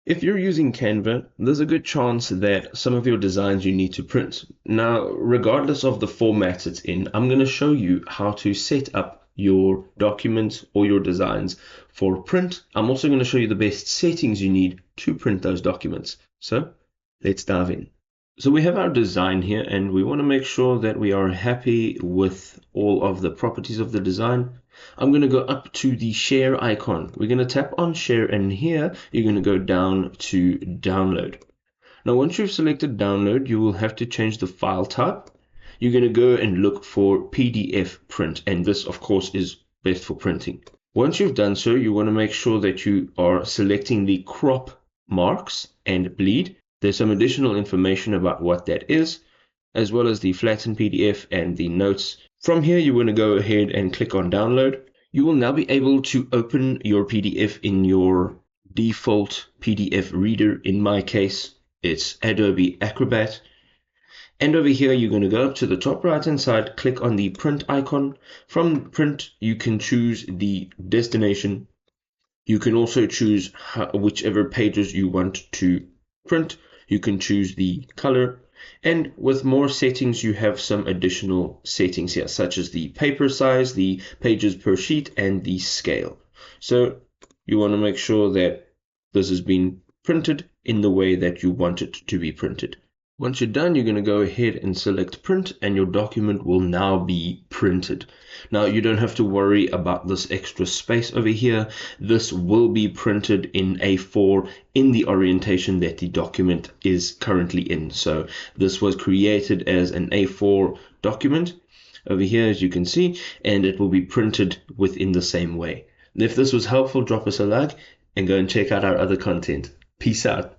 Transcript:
If you're using Canva, there's a good chance that some of your designs you need to print. Now, regardless of the format it's in, I'm going to show you how to set up your documents or your designs for print. I'm also going to show you the best settings you need to print those documents. So let's dive in. So we have our design here, and we want to make sure that we are happy with all of the properties of the design. I'm going to go up to the share icon. We're going to tap on share, and here you're going to go down to download. Now, once you've selected download, you will have to change the file type. You're going to go and look for PDF print, and this, of course, is best for printing. Once you've done so, you want to make sure that you are selecting the crop marks and bleed. There's some additional information about what that is, as well as the flattened PDF and the notes. From here, you want to go ahead and click on download. You will now be able to open your PDF in your default PDF reader. In my case, it's Adobe Acrobat. And over here, you're going to go up to the top right hand side, click on the print icon. From print, you can choose the destination. You can also choose whichever pages you want to print. You can choose the color, and with more settings you have some additional settings here, such as the paper size, the pages per sheet, and the scale. So you want to make sure that this has been printed in the way that you want it to be printed. Once you're done, you're going to go ahead and select print, and your document will now be printed. Now, you don't have to worry about this extra space over here. This will be printed in A4 in the orientation that the document is currently in. So this was created as an A4 document over here, as you can see, and it will be printed within the same way. If this was helpful, drop us a like and go and check out our other content. Peace out.